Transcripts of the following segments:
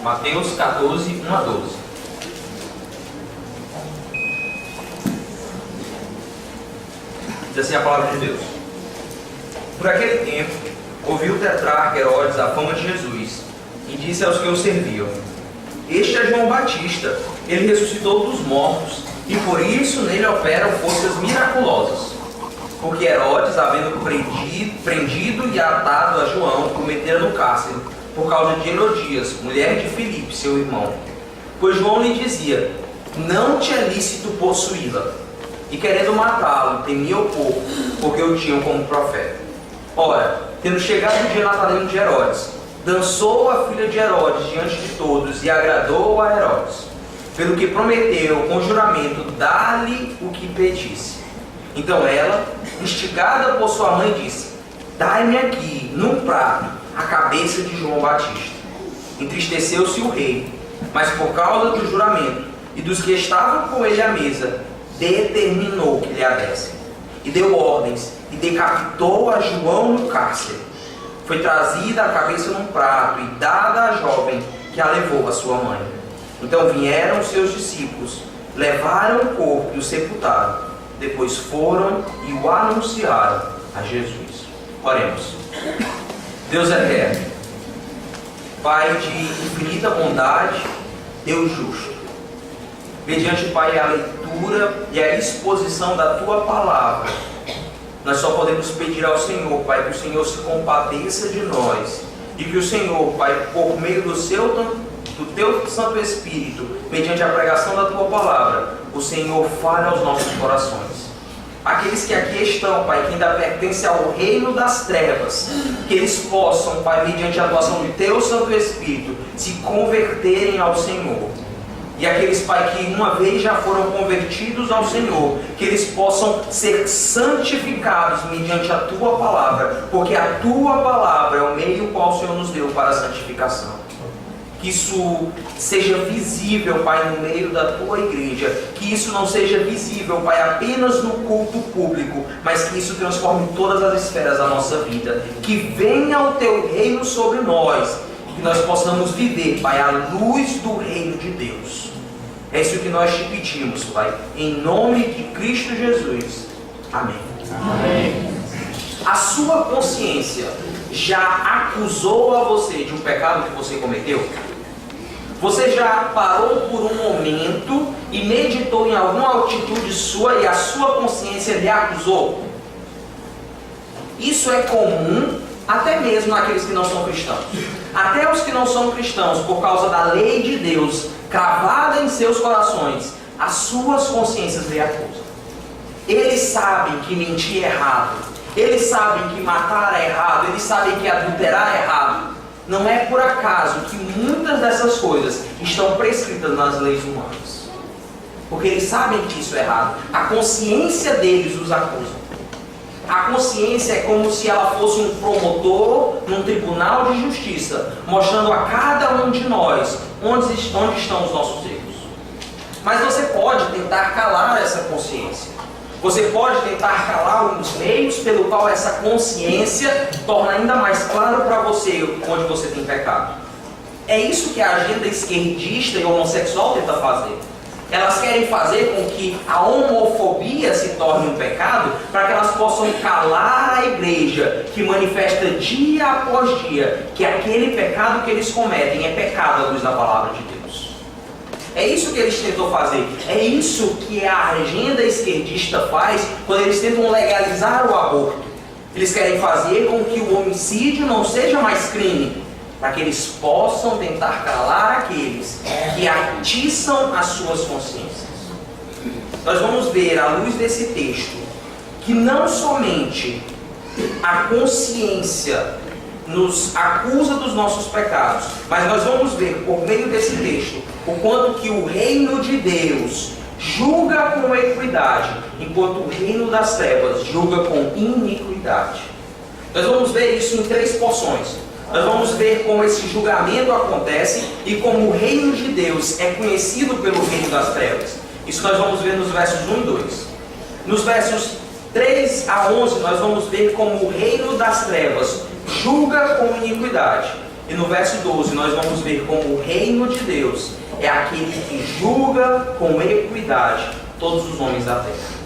Mateus 14, 1 a 12. Diz assim a palavra de Deus. Por aquele tempo, ouviu o tetrarca Herodes a fama de Jesus e disse aos que o serviam: Este é João Batista, ele ressuscitou dos mortos, e por isso nele operam forças miraculosas. Porque Herodes, havendo prendido e atado a João, o metera no cárcere, por causa de Herodias, mulher de Filipe, seu irmão. Pois João lhe dizia: Não te é lícito possuí-la. E querendo matá-lo, temia o povo, porque o tinham como profeta. Ora, tendo chegado o dia natalino de Herodes, dançou a filha de Herodes diante de todos e agradou a Herodes, pelo que prometeu com juramento dar-lhe o que pedisse. Então ela, instigada por sua mãe, disse: Dai-me aqui, num prato, a cabeça de João Batista. Entristeceu-se o rei, mas por causa do juramento e dos que estavam com ele à mesa, determinou que lhe a dessem. E deu ordens, e decapitou a João no cárcere. Foi trazida a cabeça num prato e dada à jovem, que a levou à sua mãe. Então vieram seus discípulos, levaram o corpo e o sepultaram. Depois foram e o anunciaram a Jesus. Oremos. Deus eterno, Pai de infinita bondade, Deus justo, mediante, Pai, a leitura e a exposição da Tua Palavra, nós só podemos pedir ao Senhor, Pai, que o Senhor se compadeça de nós e que o Senhor, Pai, por meio do Teu Santo Espírito, mediante a pregação da Tua Palavra, o Senhor fale aos nossos corações. Aqueles que aqui estão, Pai, que ainda pertencem ao reino das trevas, que eles possam, Pai, mediante a atuação de Teu Santo Espírito, se converterem ao Senhor. E aqueles, Pai, que uma vez já foram convertidos ao Senhor, que eles possam ser santificados mediante a Tua Palavra, porque a Tua Palavra é o meio qual o Senhor nos deu para a santificação. Que isso seja visível, Pai, no meio da Tua igreja. Que isso não seja visível, Pai, apenas no culto público, mas que isso transforme todas as esferas da nossa vida. Que venha o Teu reino sobre nós, que nós possamos viver, Pai, à luz do reino de Deus. É isso que nós te pedimos, Pai, em nome de Cristo Jesus. Amém. Amém. A sua consciência já acusou a você de um pecado que você cometeu? Você já parou por um momento e meditou em alguma atitude sua e a sua consciência lhe acusou? Isso é comum até mesmo naqueles que não são cristãos. Até os que não são cristãos, por causa da lei de Deus cravada em seus corações, as suas consciências lhe acusam. Eles sabem que mentir é errado. Eles sabem que matar é errado. Eles sabem que adulterar é errado. Não é por acaso que muitas dessas coisas estão prescritas nas leis humanas. Porque eles sabem que isso é errado. A consciência deles os acusa. A consciência é como se ela fosse um promotor num tribunal de justiça, mostrando a cada um de nós onde estão os nossos erros. Mas você pode tentar calar essa consciência. Você pode tentar calar os meios pelo qual essa consciência torna ainda mais claro para você onde você tem pecado. É isso que a agenda esquerdista e homossexual tenta fazer. Elas querem fazer com que a homofobia se torne um pecado, para que elas possam calar a igreja, que manifesta dia após dia que aquele pecado que eles cometem é pecado à luz da palavra de Deus. É isso que eles tentam fazer. É isso que a agenda esquerdista faz quando eles tentam legalizar o aborto. Eles querem fazer com que o homicídio não seja mais crime, para que eles possam tentar calar aqueles que atiçam as suas consciências. Nós vamos ver, à luz desse texto, que não somente a consciência nos acusa dos nossos pecados, mas nós vamos ver, por meio desse texto, o quanto que o reino de Deus julga com equidade, enquanto o reino das trevas julga com iniquidade. Nós vamos ver isso em 3 porções. Nós vamos ver como esse julgamento acontece e como o reino de Deus é conhecido pelo reino das trevas. Isso nós vamos ver nos versos 1 e 2. Nos versos 3 a 11, nós vamos ver como o reino das trevas julga com iniquidade. E no verso 12 nós vamos ver como o reino de Deus é aquele que julga com equidade todos os homens da terra.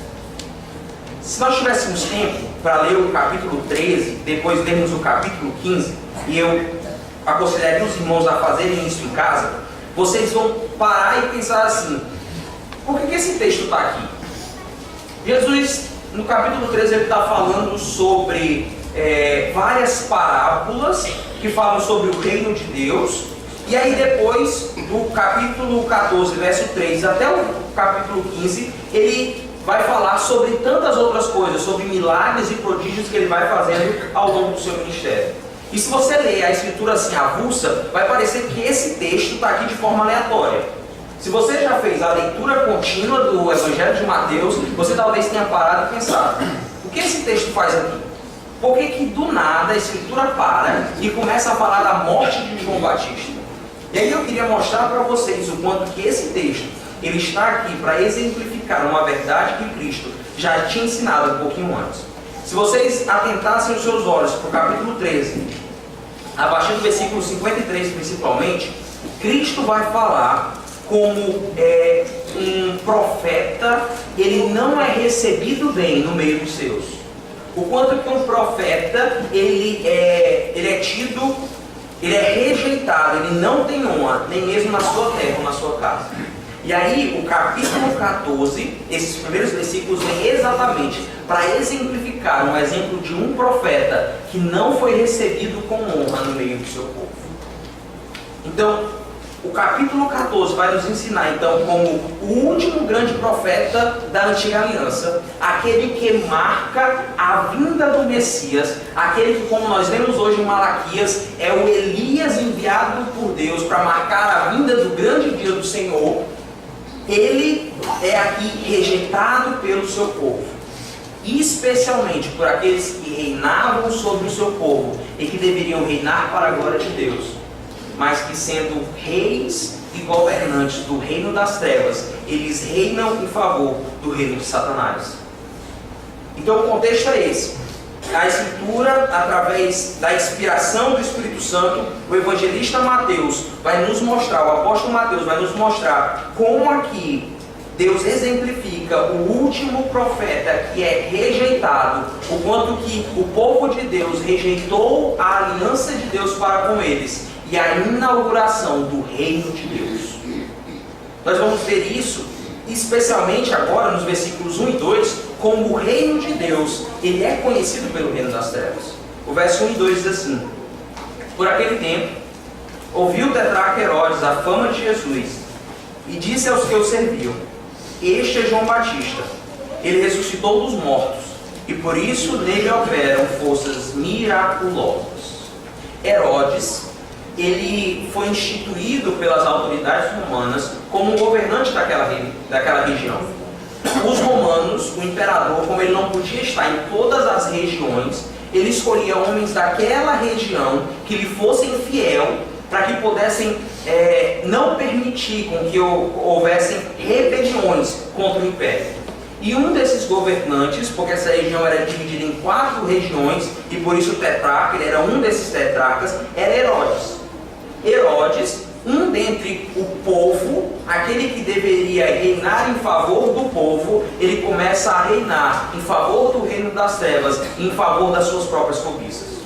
Se nós tivéssemos tempo para ler o capítulo 13, depois lermos o capítulo 15, e eu aconselharia os irmãos a fazerem isso em casa, vocês vão parar e pensar assim: por que esse texto está aqui? Jesus, no capítulo 13, ele está falando sobre várias parábolas que falam sobre o reino de Deus. E aí depois, do capítulo 14, verso 3 até o capítulo 15, ele vai falar sobre tantas outras coisas, sobre milagres e prodígios que ele vai fazendo ao longo do seu ministério. E se você ler a escritura assim avulsa, vai parecer que esse texto está aqui de forma aleatória. Se você já fez a leitura contínua do Evangelho de Mateus, você talvez tenha parado e pensado: o que esse texto faz aqui? Por que do nada a escritura para e começa a falar da morte de João Batista? E aí eu queria mostrar para vocês o quanto que esse texto ele está aqui para exemplificar uma verdade que Cristo já tinha ensinado um pouquinho antes. Se vocês atentassem os seus olhos para o capítulo 13, a partir do versículo 53 principalmente, Cristo vai falar como um profeta, ele não é recebido bem no meio dos seus. O quanto que um profeta, ele é tido, ele é rejeitado, ele não tem honra, nem mesmo na sua terra ou na sua casa. E aí, o capítulo 14, esses primeiros versículos vêm exatamente para exemplificar um exemplo de um profeta que não foi recebido com honra no meio do seu povo. Então, o capítulo 14 vai nos ensinar, então, como o último grande profeta da antiga aliança, aquele que marca a vinda do Messias, aquele que, como nós vemos hoje em Malaquias, é o Elias enviado por Deus para marcar a vinda do grande dia do Senhor. Ele é aqui rejeitado pelo seu povo, especialmente por aqueles que reinavam sobre o seu povo e que deveriam reinar para a glória de Deus, mas que, sendo reis e governantes do reino das trevas, eles reinam em favor do reino de Satanás. Então o contexto é esse. A Escritura, através da inspiração do Espírito Santo, o evangelista Mateus vai nos mostrar, o apóstolo Mateus vai nos mostrar como aqui Deus exemplifica o último profeta que é rejeitado, o quanto que o povo de Deus rejeitou a aliança de Deus para com eles e a inauguração do reino de Deus. Nós vamos ver isso, especialmente agora nos versículos 1 e 2, como o reino de Deus, ele é conhecido pelo reino das trevas. O verso 1 e 2 diz assim: por aquele tempo, ouviu o tetrarca Herodes a fama de Jesus, e disse aos que o serviam: este é João Batista, ele ressuscitou dos mortos, e por isso nele operam forças miraculosas. Herodes, ele foi instituído pelas autoridades romanas como um governante daquela região. Os romanos, o imperador, como ele não podia estar em todas as regiões, ele escolhia homens daquela região que lhe fossem fiel, para que pudessem não permitir com que houvessem rebeliões contra o império. E um desses governantes, porque essa região era dividida em 4 regiões, e por isso o tetrarca, ele era um desses tetrarcas, era Herodes. Herodes, um dentre o povo, aquele que deveria reinar em favor do povo, ele começa a reinar em favor do reino das trevas, em favor das suas próprias cobiças.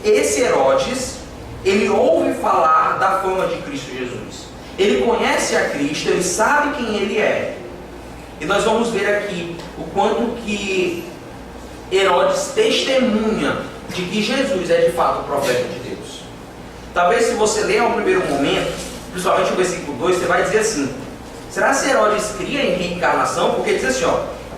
Esse Herodes, ele ouve falar da fama de Cristo Jesus. Ele conhece a Cristo, ele sabe quem ele é. E nós vamos ver aqui o quanto que Herodes testemunha de que Jesus é de fato o profeta de Deus. Talvez, se você ler ao primeiro momento, principalmente o versículo 2, você vai dizer assim: será que Herodes cria em reencarnação? Porque diz assim,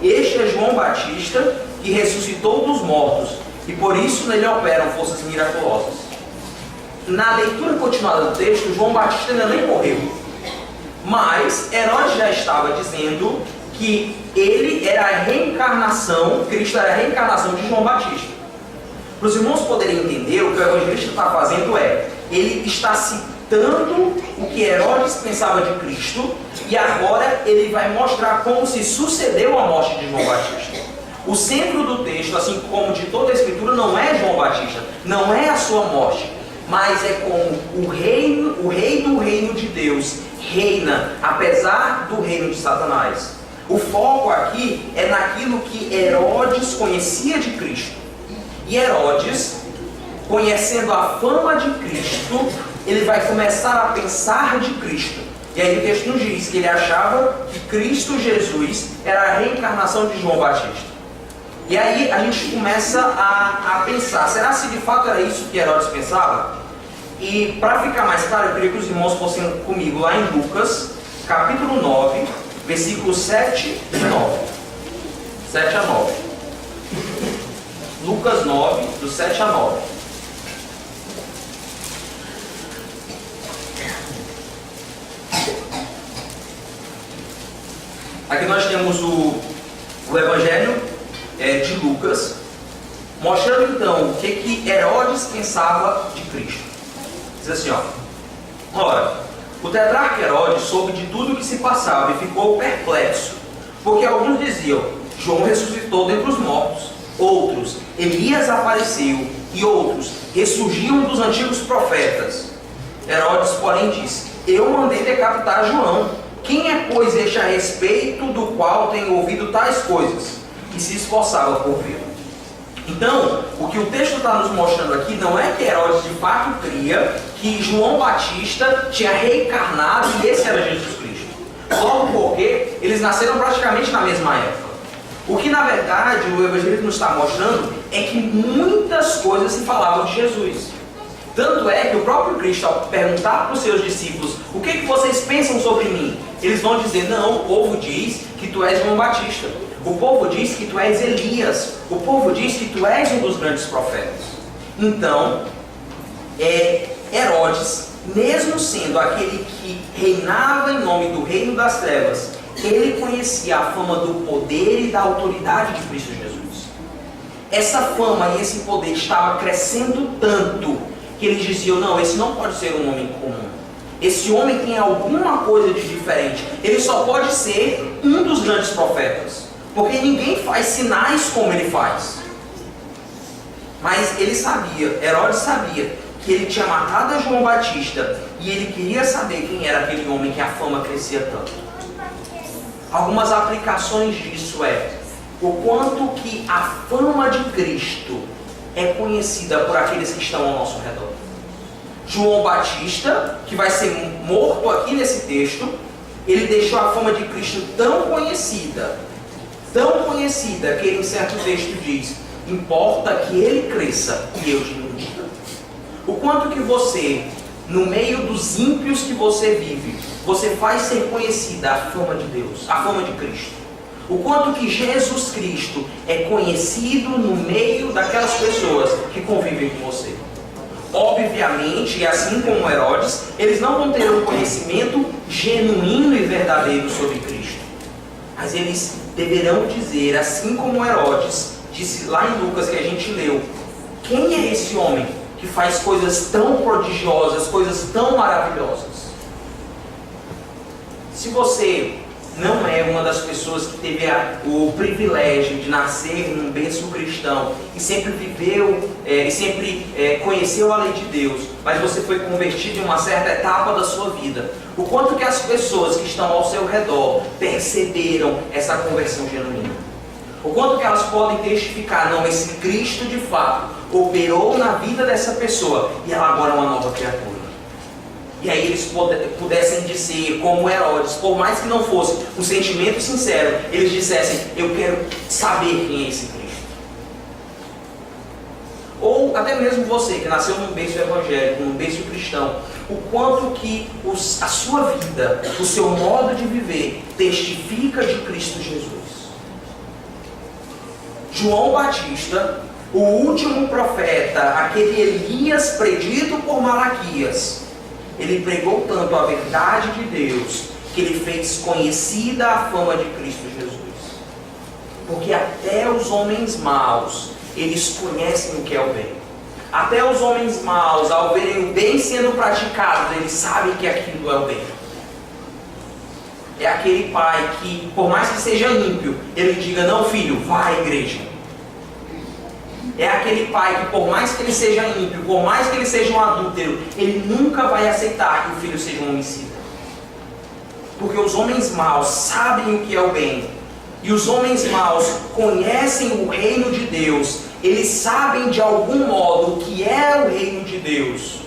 este é João Batista, que ressuscitou dos mortos, e por isso nele operam forças miraculosas. Na leitura continuada do texto, João Batista ainda nem morreu, mas Herodes já estava dizendo que ele era a reencarnação, Cristo era a reencarnação de João Batista. Para os irmãos poderem entender, o que o evangelista está fazendo ele está citando o que Herodes pensava de Cristo, e agora ele vai mostrar como se sucedeu a morte de João Batista. O centro do texto, assim como de toda a Escritura, não é João Batista, não é a sua morte, mas é como o rei do reino de Deus reina, apesar do reino de Satanás. O foco aqui é naquilo que Herodes conhecia de Cristo. E Herodes, conhecendo a fama de Cristo, ele vai começar a pensar de Cristo. E aí o texto nos diz que ele achava que Cristo Jesus era a reencarnação de João Batista. E aí a gente começa a pensar, será se de fato era isso que Herodes pensava? E para ficar mais claro, eu queria que os irmãos fossem comigo lá em Lucas, capítulo 9, versículos 7 e 9. 7 a 9. Lucas 9, do 7 a 9. Aqui nós temos o Evangelho de Lucas, mostrando então o que Herodes pensava de Cristo. Diz assim, ora, o tetrarca Herodes soube de tudo o que se passava e ficou perplexo, porque alguns diziam, João ressuscitou dentre os mortos, outros, Elias apareceu, e outros, ressurgiam dos antigos profetas. Herodes, porém, disse, eu mandei decapitar João. Quem é, pois, este a respeito do qual tenho ouvido tais coisas? E se esforçava por vê-lo. Então, o que o texto está nos mostrando aqui não é que Herodes de fato cria que João Batista tinha reencarnado e esse era Jesus Cristo. Logo porque eles nasceram praticamente na mesma época. O que na verdade o Evangelho nos está mostrando é que muitas coisas se falavam de Jesus. Tanto é que o próprio Cristo, ao perguntar para os seus discípulos, o que vocês pensam sobre mim? Eles vão dizer, não, o povo diz que tu és João Batista. O povo diz que tu és Elias. O povo diz que tu és um dos grandes profetas. Então, Herodes, mesmo sendo aquele que reinava em nome do reino das trevas, ele conhecia a fama do poder e da autoridade de Cristo Jesus. Essa fama e esse poder estava crescendo tanto que eles diziam, não, esse não pode ser um homem comum. Esse homem tem alguma coisa de diferente. Ele só pode ser um dos grandes profetas. Porque ninguém faz sinais como ele faz. Mas ele sabia, Herodes sabia, que ele tinha matado a João Batista. E ele queria saber quem era aquele homem que a fama crescia tanto. Algumas aplicações disso o quanto que a fama de Cristo é conhecida por aqueles que estão ao nosso redor. João Batista, que vai ser morto aqui nesse texto, ele deixou a fama de Cristo tão conhecida, que ele em certo texto diz, importa que ele cresça e eu diminua. O quanto que você, no meio dos ímpios que você vive, você faz ser conhecida a fama de Deus, a fama de Cristo. O quanto que Jesus Cristo é conhecido no meio daquelas pessoas que convivem com você. Obviamente, e assim como Herodes, eles não vão ter um conhecimento genuíno e verdadeiro sobre Cristo. Mas eles deverão dizer, assim como Herodes disse lá em Lucas que a gente leu, quem é esse homem que faz coisas tão prodigiosas, coisas tão maravilhosas? Se você não é uma das pessoas que teve o privilégio de nascer num berço cristão e sempre viveu e sempre conheceu a lei de Deus, mas você foi convertido em uma certa etapa da sua vida, o quanto que as pessoas que estão ao seu redor perceberam essa conversão genuína? O quanto que elas podem testificar, não, esse Cristo de fato operou na vida dessa pessoa e ela agora é uma nova criatura. E aí eles pudessem dizer, como Herodes, por mais que não fosse um sentimento sincero, eles dissessem, eu quero saber quem é esse Cristo. Ou até mesmo você, que nasceu num berço evangélico, num berço cristão, o quanto que a sua vida, o seu modo de viver, testifica de Cristo Jesus. João Batista, o último profeta, aquele Elias predito por Malaquias, ele pregou tanto a verdade de Deus, que ele fez conhecida a fama de Cristo Jesus. Porque até os homens maus, eles conhecem o que é o bem. Até os homens maus, ao verem o bem sendo praticado, eles sabem que aquilo é o bem. É aquele pai que, por mais que seja ímpio, ele diga, não filho, vá à igreja. É aquele pai que, por mais que ele seja ímpio, por mais que ele seja um adúltero, ele nunca vai aceitar que o filho seja um homicida. Porque os homens maus sabem o que é o bem. E os homens maus conhecem o reino de Deus. Eles sabem de algum modo o que é o reino de Deus.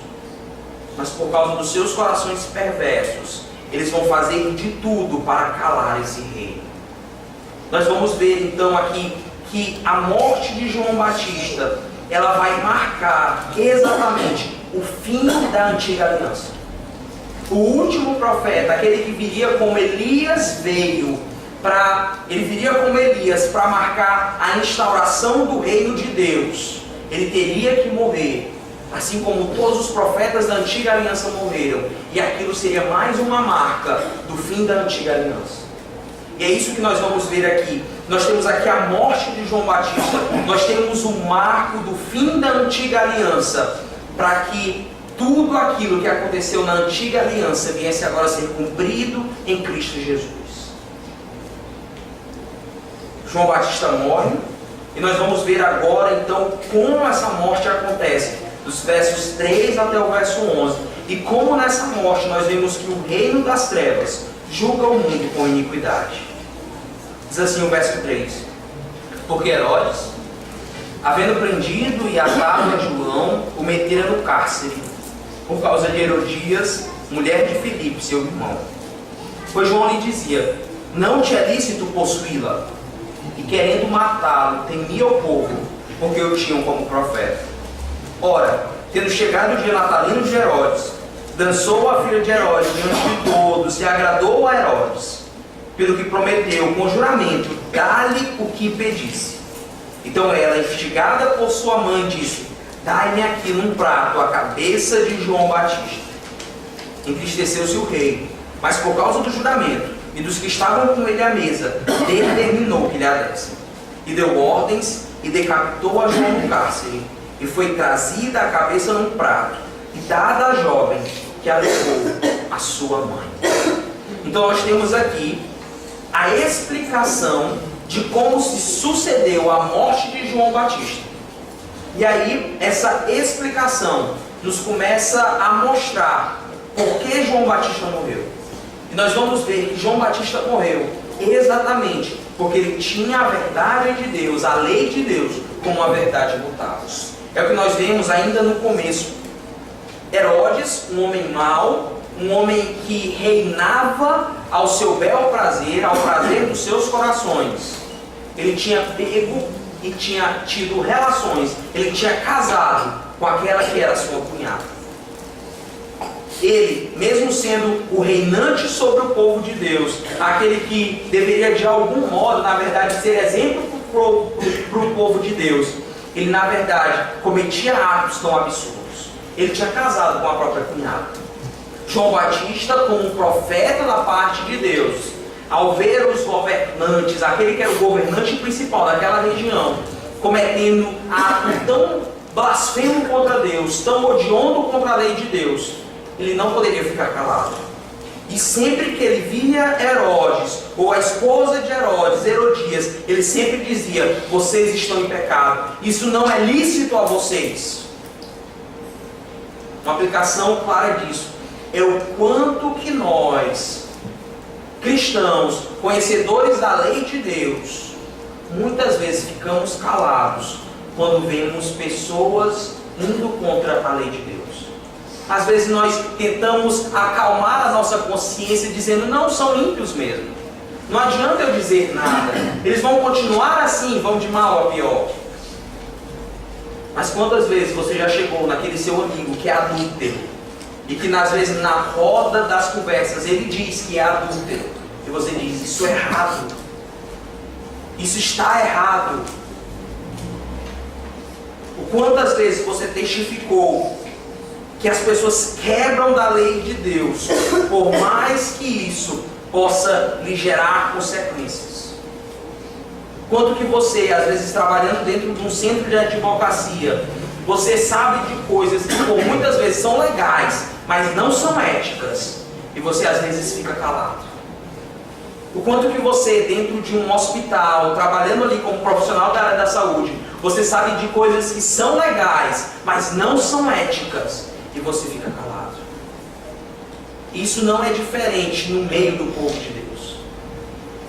Mas por causa dos seus corações perversos, eles vão fazer de tudo para calar esse reino. Nós vamos ver então aqui que a morte de João Batista, ela vai marcar exatamente o fim da antiga aliança. O último profeta, aquele que viria como Elias veio, ele viria como Elias para marcar a instauração do reino de Deus. Ele teria que morrer, assim como todos os profetas da antiga aliança morreram. E aquilo seria mais uma marca do fim da antiga aliança. E é isso que nós vamos ver aqui. Nós temos aqui a morte de João Batista. Nós temos o marco do fim da antiga aliança, para que tudo aquilo que aconteceu na antiga aliança viesse agora a ser cumprido em Cristo Jesus. João Batista morre, e nós vamos ver agora então como essa morte acontece, dos versos 3 até o verso 11, e como nessa morte nós vemos que o reino das trevas julga o mundo com iniquidade. Diz assim o verso 3: Porque Herodes, havendo prendido e atado a João, o metera no cárcere, por causa de Herodias, mulher de Filipe, seu irmão. Pois João lhe dizia: Não te é lícito possuí-la. E querendo matá-lo, temia o povo, porque o tinham como profeta. Ora, tendo chegado o dia natalino de Herodes, dançou a filha de Herodes diante de todos e agradou a Herodes, pelo que prometeu com juramento dar-lhe o que pedisse. Então ela, instigada por sua mãe, disse: Dai-me aqui num prato a cabeça de João Batista. Entristeceu-se o rei, mas por causa do juramento e dos que estavam com ele à mesa, determinou que lhe a dessem. E deu ordens e decapitou a João no cárcere. E foi trazida a cabeça num prato e dada à jovem, que a levou a sua mãe. Então nós temos aqui a explicação de como se sucedeu a morte de João Batista. E aí essa explicação nos começa a mostrar por que João Batista morreu. E nós vamos ver que João Batista morreu exatamente porque ele tinha a verdade de Deus, a lei de Deus, como uma verdade imutável. É o que nós vemos ainda no começo. Herodes, um homem mau, um homem que reinava ao seu bel prazer, ao prazer dos seus corações. Ele tinha pego e tinha tido relações, ele tinha casado com aquela que era sua cunhada. Ele, mesmo sendo o reinante sobre o povo de Deus, aquele que deveria de algum modo, na verdade, ser exemplo para o povo de Deus, ele na verdade cometia atos tão absurdos. Ele tinha casado com a própria cunhada. João Batista, como um profeta da parte de Deus, ao ver os governantes, aquele que era o governante principal daquela região, cometendo ato tão blasfemo contra Deus, tão odioso contra a lei de Deus, ele não poderia ficar calado. E sempre que ele via Herodes, ou a esposa de Herodes, Herodias, ele sempre dizia: vocês estão em pecado, isso não é lícito a vocês. Uma aplicação clara disso é o quanto que nós, cristãos, conhecedores da lei de Deus, muitas vezes ficamos calados quando vemos pessoas indo contra a lei de Deus. Às vezes nós tentamos acalmar a nossa consciência dizendo: não, são ímpios mesmo, não adianta eu dizer nada, eles vão continuar assim, vão de mal a pior. Mas quantas vezes você já chegou naquele seu amigo que é adúltero, e que às vezes na roda das conversas ele diz que é adúltero, e você diz: isso é errado, isso está errado. O quantas vezes você testificou que as pessoas quebram da lei de Deus, por mais que isso possa lhe gerar consequências. Quanto que você, às vezes trabalhando dentro de um centro de advocacia, você sabe de coisas que por muitas vezes são legais, mas não são éticas, e você às vezes fica calado. O quanto que você, dentro de um hospital, trabalhando ali como profissional da área da saúde, Você sabe de coisas que são legais, mas não são éticas, e você fica calado. Isso não é diferente no meio do povo de Deus.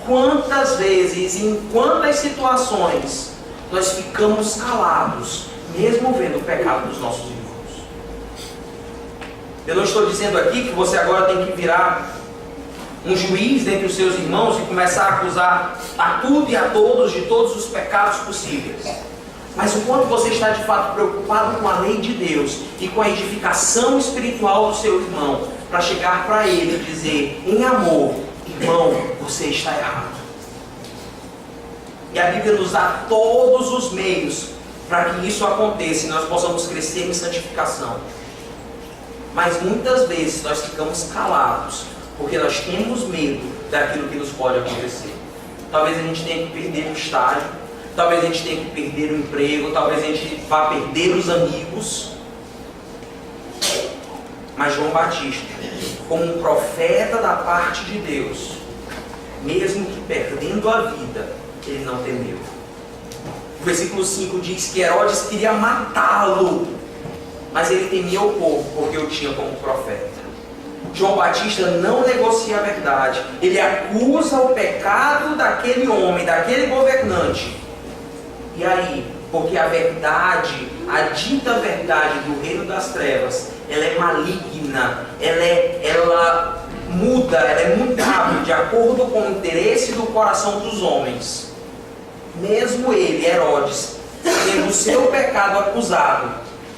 Quantas vezes, em quantas situações, nós ficamos calados, mesmo vendo o pecado dos nossos irmãos? Eu não estou dizendo aqui que você agora tem que virar um juiz dentre os seus irmãos e começar a acusar a tudo e a todos de todos os pecados possíveis. Mas o quanto você está de fato preocupado com a lei de Deus e com a edificação espiritual do seu irmão, para chegar para ele e dizer em amor: irmão, você está errado. E a Bíblia nos dá todos os meios para que isso aconteça e nós possamos crescer em santificação. Mas muitas vezes nós ficamos calados porque nós temos medo daquilo que nos pode acontecer. Talvez a gente tenha que perder um estágio, talvez a gente tenha que perder o emprego, talvez a gente vá perder os amigos. Mas João Batista, como um profeta da parte de Deus, mesmo que perdendo a vida, ele não temeu. O versículo 5 diz que Herodes queria matá-lo, mas ele temia o povo porque o tinha como profeta. João Batista não negocia a verdade. Ele acusa o pecado daquele homem, daquele governante. E aí, porque a verdade, a dita verdade do reino das trevas, ela é maligna, ela muda, ela é mutável de acordo com o interesse do coração dos homens. Mesmo ele, Herodes, tendo o seu pecado acusado,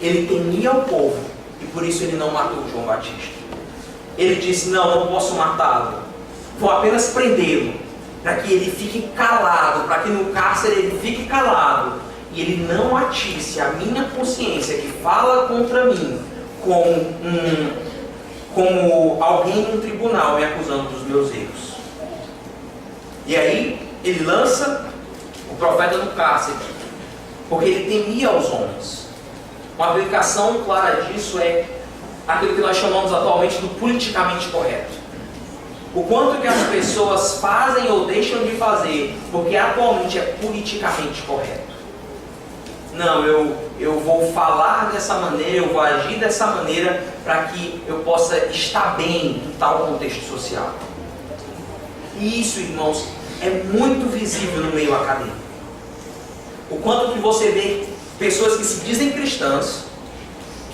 ele temia o povo e por isso ele não matou João Batista. Ele disse: não posso matá-lo, vou apenas prendê-lo, para que ele fique calado, para que no cárcere ele fique calado, e ele não atice a minha consciência que fala contra mim, como alguém no tribunal me acusando dos meus erros. E aí, ele lança o profeta no cárcere, porque ele temia os homens. Uma aplicação clara disso é aquilo que nós chamamos atualmente do politicamente correto. O quanto que as pessoas fazem ou deixam de fazer porque atualmente é politicamente correto. Não, eu vou falar dessa maneira, eu vou agir dessa maneira para que eu possa estar bem em tal contexto social. E isso, irmãos, é muito visível no meio acadêmico. O quanto que você vê pessoas que se dizem cristãs,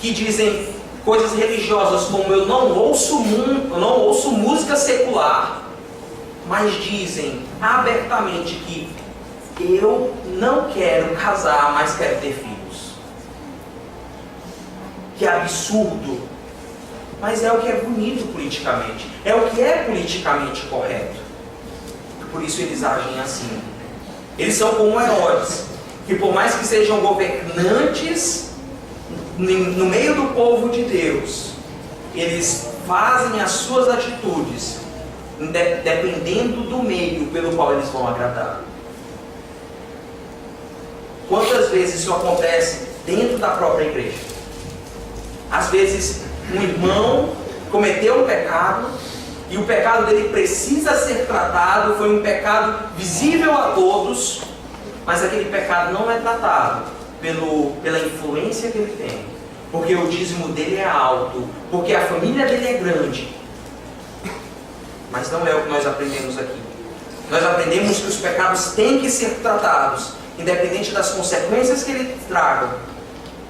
que dizem coisas religiosas como eu não ouço música secular, mas dizem abertamente que eu não quero casar, mas quero ter filhos. Que absurdo! Mas é o que é bonito politicamente, é o que é politicamente correto. Por isso eles agem assim. Eles são como Herodes, que por mais que sejam governantes no meio do povo de Deus, eles fazem as suas atitudes dependendo do meio pelo qual eles vão agradar. Quantas vezes isso acontece dentro da própria igreja? Às vezes um irmão cometeu um pecado e o pecado dele precisa ser tratado, foi um pecado visível a todos, mas aquele pecado não é tratado pela influência que ele tem, porque o dízimo dele é alto, porque a família dele é grande. Mas não é o que nós aprendemos aqui. Nós aprendemos que os pecados têm que ser tratados, independente das consequências que ele traga,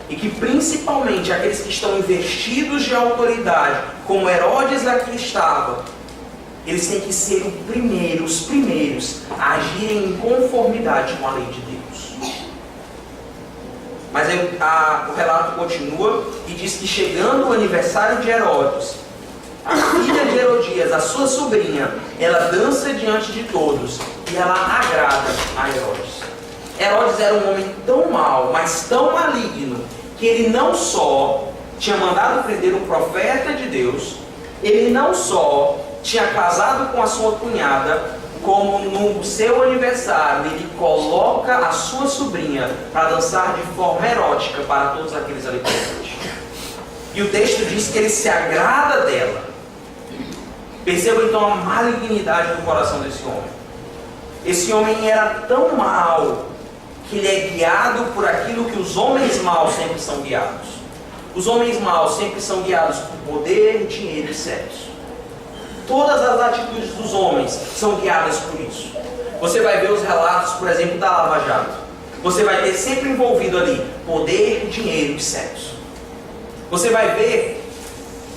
e que principalmente aqueles que estão investidos de autoridade, como Herodes aqui estava, eles têm que ser os primeiros a agirem em conformidade com a lei de Deus. Mas o relato continua e diz que chegando o aniversário de Herodes, a filha de Herodias, a sua sobrinha, ela dança diante de todos e ela agrada a Herodes. Herodes era um homem tão mau, mas tão maligno, que ele não só tinha mandado prender um profeta de Deus, ele não só tinha casado com a sua cunhada, como no seu aniversário ele coloca a sua sobrinha para dançar de forma erótica para todos aqueles ali presentes. E o texto diz que ele se agrada dela. Perceba então a malignidade do coração desse homem. Esse homem era tão mau que ele é guiado por aquilo que os homens maus sempre são guiados. Os homens maus sempre são guiados por poder, dinheiro e sexo. Todas as atitudes dos homens são guiadas por isso. Você vai ver os relatos, por exemplo, da Lava Jato. Você vai ter sempre envolvido ali poder, dinheiro e sexo. Você vai ver,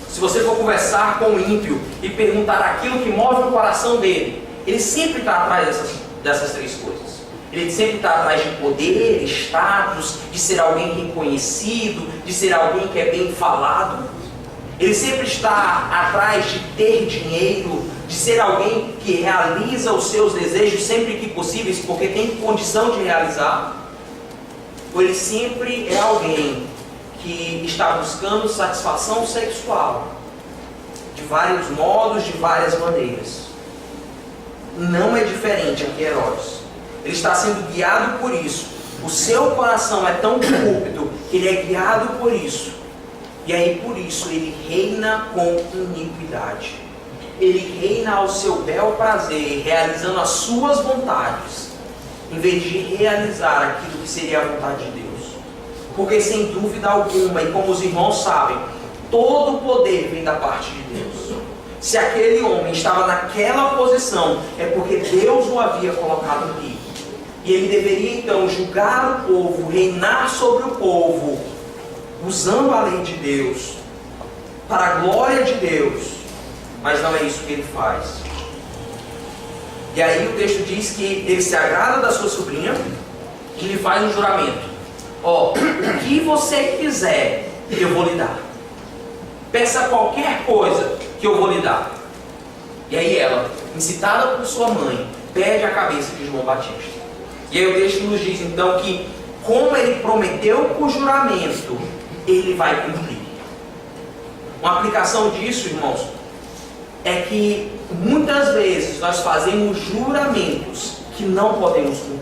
se você for conversar com o ímpio e perguntar aquilo que move o coração dele, ele sempre está atrás dessas três coisas. Ele sempre está atrás de poder, status, de ser alguém reconhecido, de ser alguém que é bem falado. Ele sempre está atrás de ter dinheiro, de ser alguém que realiza os seus desejos sempre que possíveis, porque tem condição de realizar. Ou ele sempre é alguém que está buscando satisfação sexual, de vários modos, de várias maneiras. Não é diferente aqui Herodes. Ele está sendo guiado por isso. O seu coração é tão corrupto que ele é guiado por isso. E aí por isso ele reina com iniquidade. Ele reina ao seu bel prazer, realizando as suas vontades, em vez de realizar aquilo que seria a vontade de Deus. Porque sem dúvida alguma, e como os irmãos sabem, todo o poder vem da parte de Deus. Se aquele homem estava naquela posição, é porque Deus o havia colocado ali. E ele deveria então julgar o povo, reinar sobre o povo, usando a lei de Deus, para a glória de Deus. Mas não é isso que ele faz. E aí o texto diz que ele se agrada da sua sobrinha e lhe faz um juramento. Ó, o que você quiser, eu vou lhe dar. Peça qualquer coisa que eu vou lhe dar. E aí ela, incitada por sua mãe, pede a cabeça de João Batista. E aí o texto nos diz então que, como ele prometeu por juramento, ele vai cumprir. Uma aplicação disso, irmãos, é que muitas vezes nós fazemos juramentos que não podemos cumprir.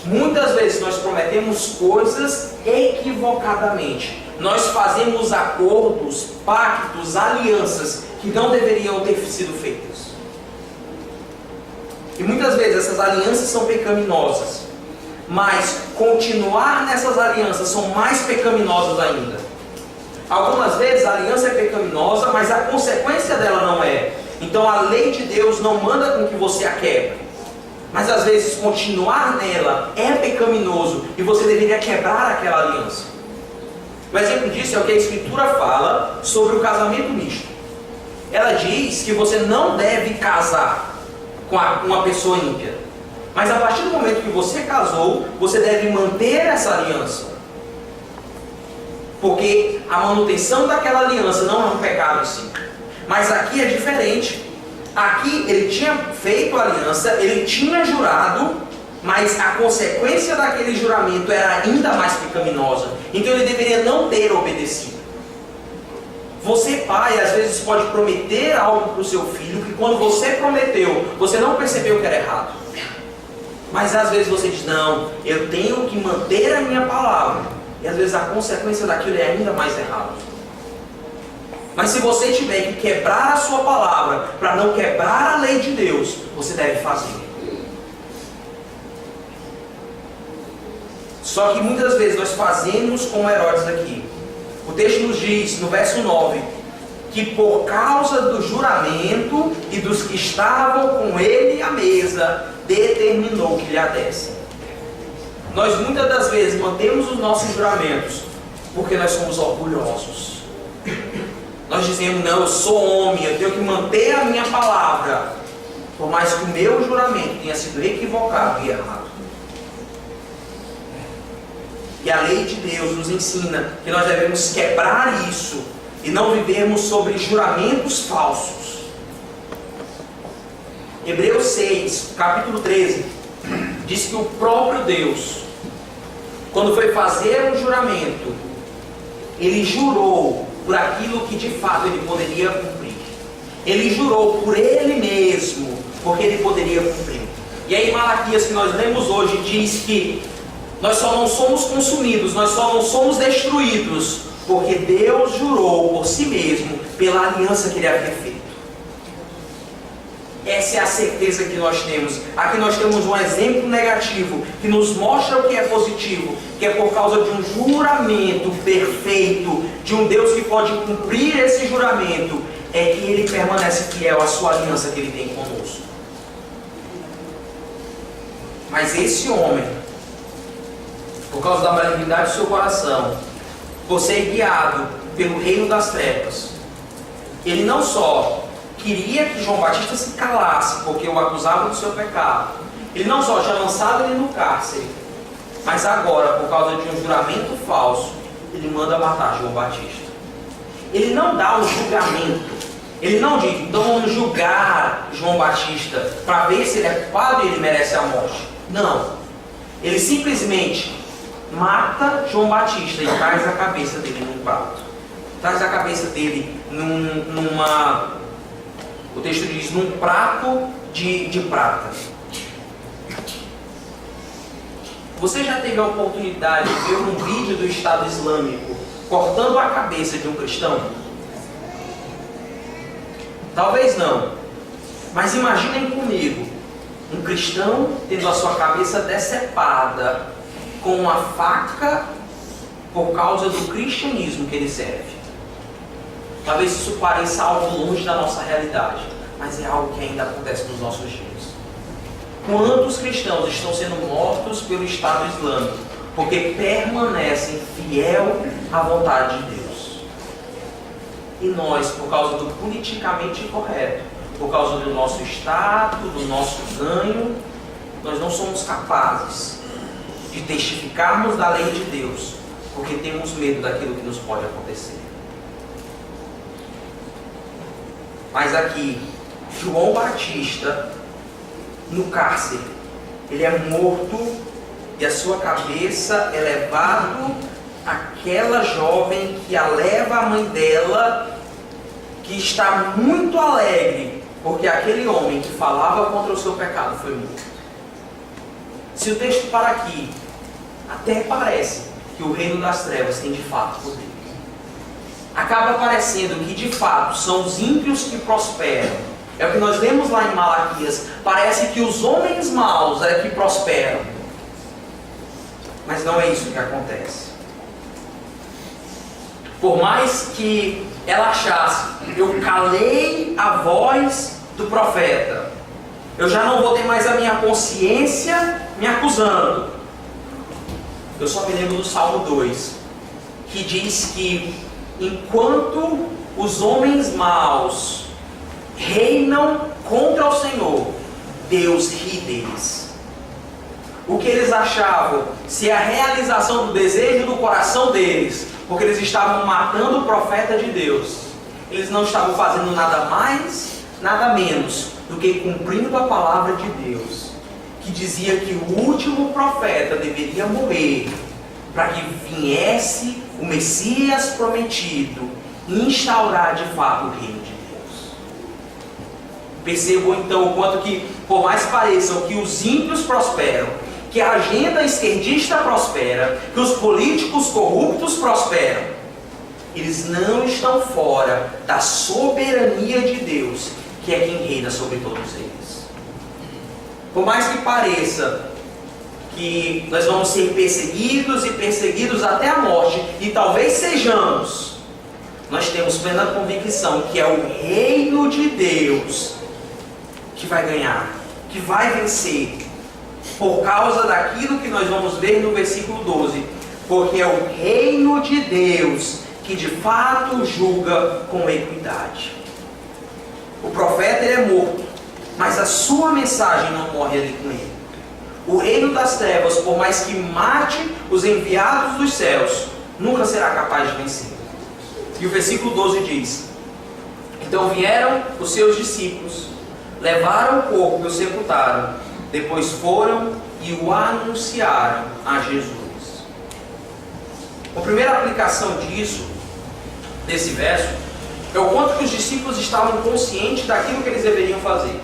Muitas vezes nós prometemos coisas equivocadamente. Nós fazemos acordos, pactos, alianças que não deveriam ter sido feitas. E muitas vezes essas alianças são pecaminosas. Mas continuar nessas alianças são mais pecaminosas ainda. Algumas vezes a aliança é pecaminosa, mas a consequência dela não é. Então a lei de Deus não manda com que você a quebre. Mas às vezes continuar nela é pecaminoso e você deveria quebrar aquela aliança. Um exemplo disso é o que a Escritura fala sobre o casamento misto. Ela diz que você não deve casar com uma pessoa ímpia. Mas a partir do momento que você casou, você deve manter essa aliança. Porque a manutenção daquela aliança não é um pecado em si. Mas aqui é diferente. Aqui ele tinha feito a aliança, ele tinha jurado, mas a consequência daquele juramento era ainda mais pecaminosa. Então ele deveria não ter obedecido. Você, pai, às vezes pode prometer algo para o seu filho que quando você prometeu, você não percebeu que era errado. Mas às vezes você diz, não, eu tenho que manter a minha palavra. E às vezes a consequência daquilo é ainda mais errado. Mas se você tiver que quebrar a sua palavra para não quebrar a lei de Deus, você deve fazer. Só que muitas vezes nós fazemos como Herodes aqui. O texto nos diz, no verso 9, que por causa do juramento e dos que estavam com ele à mesa, determinou que lhe a dessem. Nós muitas das vezes mantemos os nossos juramentos porque nós somos orgulhosos. Nós dizemos, não, eu sou homem, eu tenho que manter a minha palavra, por mais que o meu juramento tenha sido equivocado e errado. E a lei de Deus nos ensina que nós devemos quebrar isso e não vivermos sobre juramentos falsos. Hebreus 6, capítulo 13, diz que o próprio Deus, quando foi fazer um juramento, ele jurou por aquilo que de fato ele poderia cumprir. Ele jurou por ele mesmo, porque ele poderia cumprir. E aí Malaquias, que nós lemos hoje, diz que nós só não somos consumidos, nós só não somos destruídos, porque Deus jurou por si mesmo, pela aliança que ele havia feito. Essa é a certeza que nós temos. Aqui nós temos um exemplo negativo que nos mostra o que é positivo, que é por causa de um juramento perfeito, de um Deus que pode cumprir esse juramento, é que Ele permanece fiel à sua aliança que Ele tem conosco. Mas esse homem, por causa da malignidade do seu coração, por ser guiado pelo reino das trevas, ele não só queria que João Batista se calasse, porque o acusava do seu pecado, ele não só tinha lançado ele no cárcere, mas agora, por causa de um juramento falso, ele manda matar João Batista. Ele não dá um julgamento, ele não diz, então vamos julgar João Batista para ver se ele é culpado e ele merece a morte. Não, ele simplesmente mata João Batista e traz a cabeça dele num prato. Traz a cabeça dele o texto diz, num prato de prata. Você já teve a oportunidade de ver um vídeo do Estado Islâmico cortando a cabeça de um cristão? Talvez não. Mas imaginem comigo, um cristão tendo a sua cabeça decepada com uma faca por causa do cristianismo que ele serve. Talvez isso pareça algo longe da nossa realidade, mas é algo que ainda acontece nos nossos dias. Quantos cristãos estão sendo mortos pelo Estado Islâmico porque permanecem fiel à vontade de Deus? E nós, por causa do politicamente incorreto, por causa do nosso status, do nosso ganho, nós não somos capazes de testificarmos da lei de Deus, porque temos medo daquilo que nos pode acontecer. Mas aqui, João Batista, no cárcere, ele é morto e a sua cabeça é levado àquela jovem que a leva à mãe dela, que está muito alegre, porque aquele homem que falava contra o seu pecado foi morto. Se o texto para aqui, até parece que o reino das trevas tem de fato poder. Acaba parecendo que de fato são os ímpios que prosperam. É o que nós vemos lá em Malaquias. Parece que os homens maus é que prosperam. Mas não é isso que acontece. Por mais que ela achasse, eu calei a voz do profeta, eu já não vou ter mais a minha consciência me acusando. Eu só me lembro do Salmo 2, que diz que enquanto os homens maus reinam contra o Senhor, Deus ri deles. O que eles achavam ser a realização do desejo do coração deles, porque eles estavam matando o profeta de Deus, eles não estavam fazendo nada mais, nada menos do que cumprindo a palavra de Deus, que dizia que o último profeta deveria morrer para que viesse o Messias prometido e instaurar de fato o reino de Deus. Percebam então o quanto que, por mais pareçam que os ímpios prosperam, que a agenda esquerdista prospera, que os políticos corruptos prosperam, eles não estão fora da soberania de Deus, que é quem reina sobre todos eles. Por mais que pareça que nós vamos ser perseguidos e perseguidos até a morte, e talvez sejamos, nós temos plena convicção que é o reino de Deus que vai ganhar, que vai vencer, por causa daquilo que nós vamos ver no versículo 12, porque é o reino de Deus que de fato julga com equidade. O profeta ele é morto, mas a sua mensagem não morre ali com ele. O reino das trevas, por mais que mate os enviados dos céus, nunca será capaz de vencer. E o versículo 12 diz: então vieram os seus discípulos, levaram o corpo e o sepultaram, depois foram e o anunciaram a Jesus. A primeira aplicação desse verso, é o quanto que os discípulos estavam conscientes daquilo que eles deveriam fazer.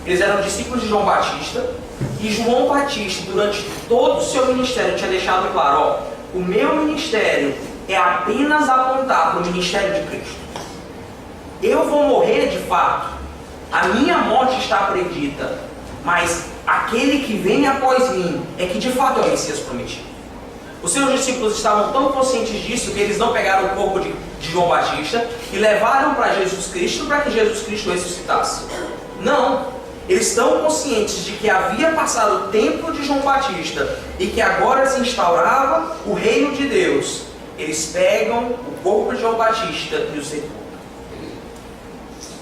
Eles eram discípulos de João Batista, e João Batista, durante todo o seu ministério, tinha deixado claro: o meu ministério é apenas apontar para o ministério de Cristo. Eu vou morrer de fato, A minha morte está predita, mas aquele que vem após mim é que de fato é o Messias prometido. Os seus discípulos estavam tão conscientes disso que eles não pegaram o corpo de João Batista e levaram para Jesus Cristo para que Jesus Cristo ressuscitasse. Não, eles estão conscientes de que havia passado o tempo de João Batista e que agora se instaurava o reino de Deus. Eles pegam o corpo de João Batista e o sepultam.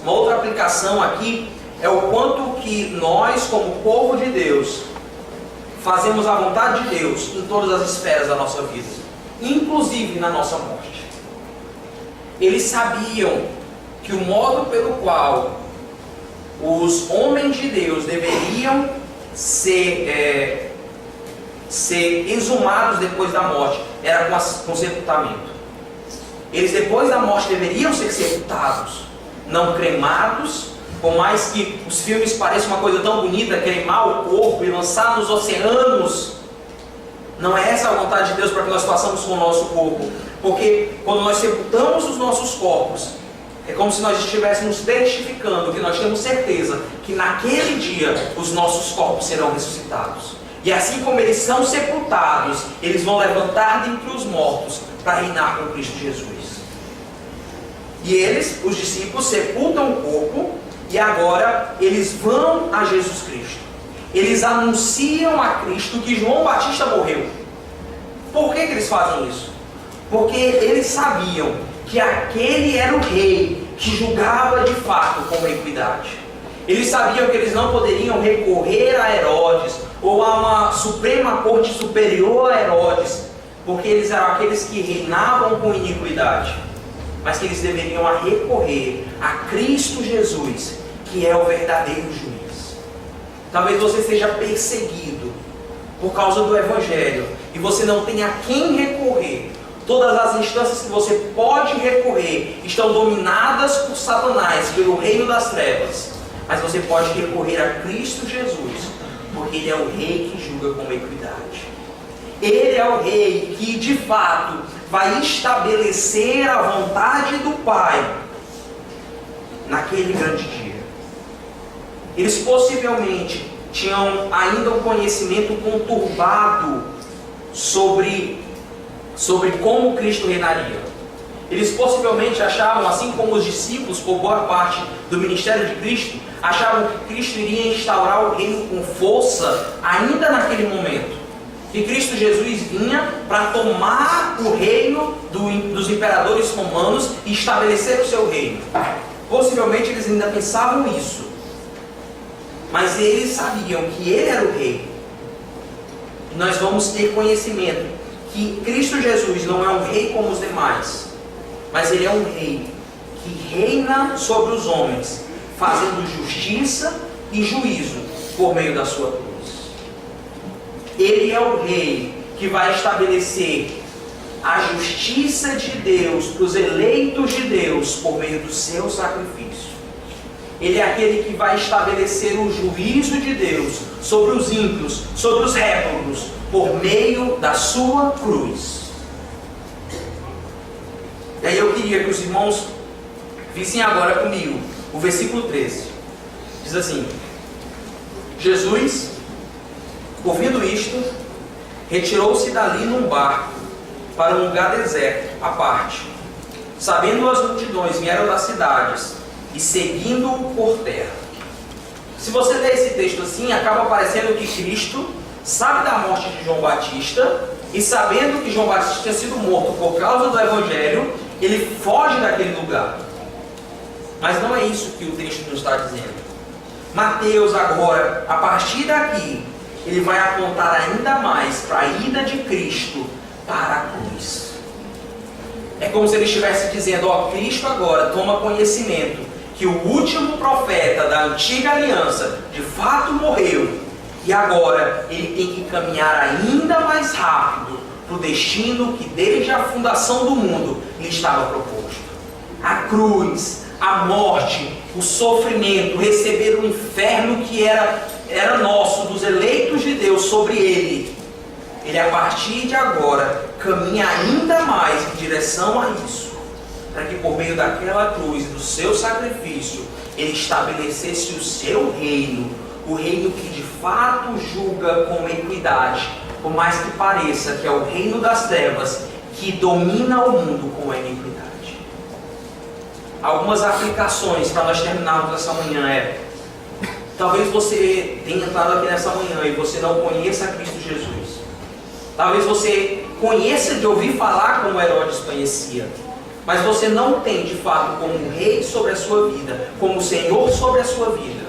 Uma outra aplicação aqui é o quanto que nós, como povo de Deus, fazemos a vontade de Deus em todas as esferas da nossa vida, inclusive na nossa morte. Eles sabiam que o modo pelo qual os homens de Deus deveriam ser exumados depois da morte era com sepultamento. Eles depois da morte deveriam ser sepultados, não cremados. Por mais que os filmes pareçam uma coisa tão bonita, cremar o corpo e lançar nos oceanos, não é essa a vontade de Deus para que nós façamos com o nosso corpo. Porque quando nós sepultamos os nossos corpos, é como se nós estivéssemos testificando que nós temos certeza que naquele dia os nossos corpos serão ressuscitados. E assim como eles são sepultados, eles vão levantar dentre os mortos para reinar com Cristo Jesus. E eles, os discípulos, sepultam o corpo e agora eles vão a Jesus Cristo. Eles anunciam a Cristo que João Batista morreu. Por que eles fazem isso? Porque eles sabiam que aquele era o rei que julgava de fato com equidade. Eles sabiam que eles não poderiam recorrer a Herodes ou a uma suprema corte superior a Herodes, porque eles eram aqueles que reinavam com iniquidade, mas que eles deveriam recorrer a Cristo Jesus, que é o verdadeiro juiz. Talvez você seja perseguido por causa do Evangelho e você não tenha a quem recorrer. Todas as instâncias que você pode recorrer estão dominadas por Satanás, pelo reino das trevas. Mas você pode recorrer a Cristo Jesus, porque Ele é o Rei que julga com equidade. Ele é o Rei que, de fato, vai estabelecer a vontade do Pai naquele grande dia. Eles possivelmente tinham ainda um conhecimento conturbado sobre como Cristo reinaria. Eles possivelmente achavam, assim como os discípulos, por boa parte do ministério de Cristo, achavam que Cristo iria instaurar o reino com força ainda naquele momento. Que Cristo Jesus vinha para tomar o reino dos imperadores romanos e estabelecer o seu reino. Possivelmente eles ainda pensavam isso. Mas eles sabiam que Ele era o rei. E nós vamos ter conhecimento que Cristo Jesus não é um rei como os demais, mas Ele é um rei que reina sobre os homens, fazendo justiça e juízo por meio da sua cruz. Ele é o rei que vai estabelecer a justiça de Deus para os eleitos de Deus por meio do seu sacrifício. Ele é aquele que vai estabelecer o juízo de Deus sobre os ímpios, sobre os réprobos, por meio da sua cruz. E aí eu queria que os irmãos vissem agora comigo o versículo 13. Diz assim: Jesus, ouvindo isto, retirou-se dali num barco para um lugar deserto, à parte. Sabendo as multidões, vieram das cidades e seguindo-o por terra. Se você ler esse texto assim, acaba parecendo que Cristo sabe da morte de João Batista e, sabendo que João Batista tinha sido morto por causa do Evangelho, ele foge daquele lugar. Mas não é isso que o texto nos está dizendo. Mateus agora, a partir daqui, ele vai apontar ainda mais para a ida de Cristo para a cruz. É como se ele estivesse dizendo: ó, Cristo agora toma conhecimento que o último profeta da antiga aliança de fato morreu, e agora ele tem que caminhar ainda mais rápido para o destino que desde a fundação do mundo lhe estava proposto. A cruz, a morte, o sofrimento, receber o inferno que era nosso, dos eleitos de Deus, sobre ele. Ele, a partir de agora, caminha ainda mais em direção a isso, para que por meio daquela cruz e do seu sacrifício, ele estabelecesse o seu reino, o reino que de fato julga com equidade, por mais que pareça que é o reino das trevas que domina o mundo com a iniquidade. Algumas aplicações para nós terminarmos essa manhã é: talvez você tenha entrado aqui nessa manhã e você não conheça Cristo Jesus. Talvez você conheça de ouvir falar como Herodes conhecia, mas você não tem de fato como rei sobre a sua vida, como Senhor sobre a sua vida.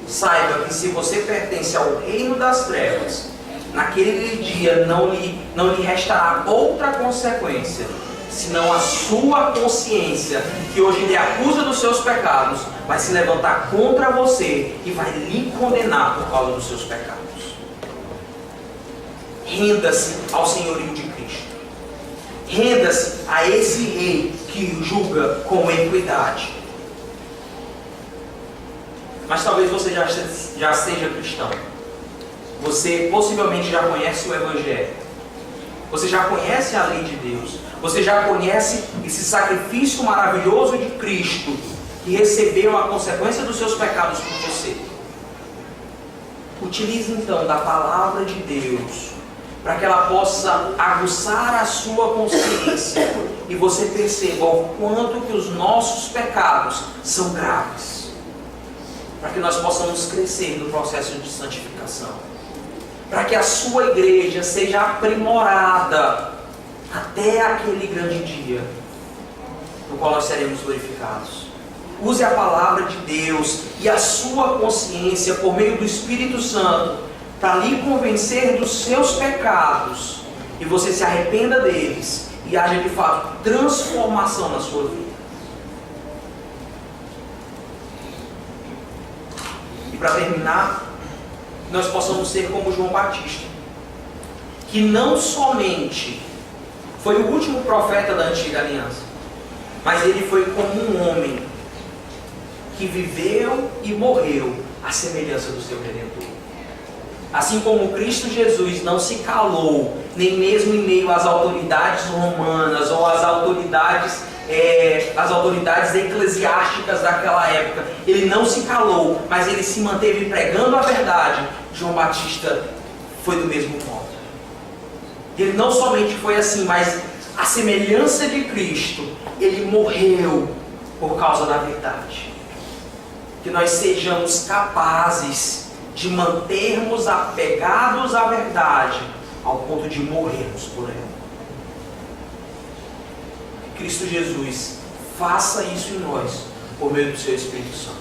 Saiba que se você pertence ao reino das trevas, naquele dia não lhe restará outra consequência, senão a sua consciência, que hoje lhe acusa dos seus pecados, vai se levantar contra você e vai lhe condenar por causa dos seus pecados. Renda-se ao senhorio de Cristo. Renda-se a esse rei que julga com equidade. Mas talvez você já seja cristão. Você possivelmente já conhece o Evangelho. Você já conhece a lei de Deus. Você já conhece esse sacrifício maravilhoso de Cristo, que recebeu a consequência dos seus pecados por você. Utilize então da palavra de Deus, para que ela possa aguçar a sua consciência e você perceba o quanto que os nossos pecados são graves, para que nós possamos crescer no processo de santificação, para que a sua igreja seja aprimorada até aquele grande dia no qual nós seremos glorificados. Use a palavra de Deus e a sua consciência por meio do Espírito Santo para lhe convencer dos seus pecados e você se arrependa deles e haja de fato transformação na sua vida. E para terminar, nós possamos ser como João Batista, que não somente foi o último profeta da antiga aliança, mas ele foi como um homem que viveu e morreu à semelhança do seu Redentor. Assim como Cristo Jesus não se calou, nem mesmo em meio às autoridades romanas ou às autoridades eclesiásticas daquela época, ele não se calou, mas ele se manteve pregando a verdade. João Batista foi do mesmo modo. Ele não somente foi assim, mas a semelhança de Cristo, ele morreu por causa da verdade. Que nós sejamos capazes de mantermos apegados à verdade ao ponto de morrermos por ela. Cristo Jesus faça isso em nós por meio do seu Espírito Santo.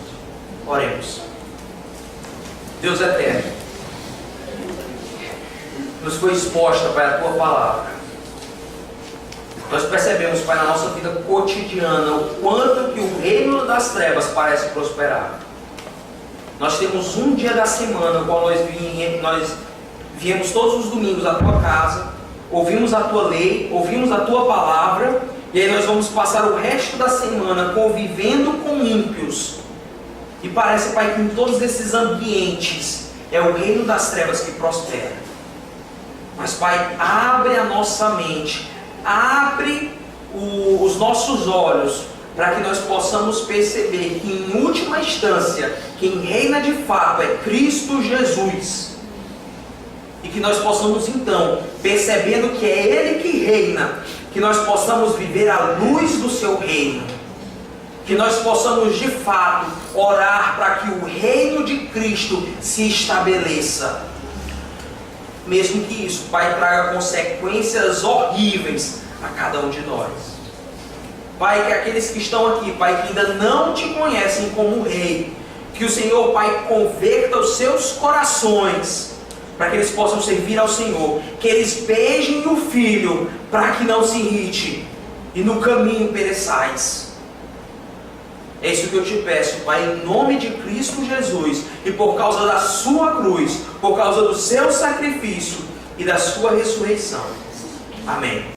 Oremos. Deus eterno, nos foi exposta, Pai, a Tua Palavra. Nós percebemos, Pai, na nossa vida cotidiana, o quanto que o reino das trevas parece prosperar. Nós temos um dia da semana no qual nós viemos todos os domingos à Tua casa, ouvimos a Tua lei, ouvimos a Tua Palavra, e aí nós vamos passar o resto da semana convivendo com ímpios. E parece, Pai, que em todos esses ambientes é o reino das trevas que prospera. Mas, Pai, abre a nossa mente, abre os nossos olhos, para que nós possamos perceber que, em última instância, quem reina de fato é Cristo Jesus. E que nós possamos, então, percebendo que é Ele que reina, que nós possamos viver à luz do seu reino. Que nós possamos, de fato, orar para que o reino de Cristo se estabeleça. Mesmo que isso, Pai, traga consequências horríveis a cada um de nós. Pai, que aqueles que estão aqui, Pai, que ainda não Te conhecem como Rei, que o Senhor, Pai, converta os seus corações, para que eles possam servir ao Senhor, que eles beijem o Filho, para que não se irrite, e no caminho pereçais. É isso que eu Te peço, Pai, em nome de Cristo Jesus, e por causa da Sua cruz, por causa do Seu sacrifício e da Sua ressurreição. Amém.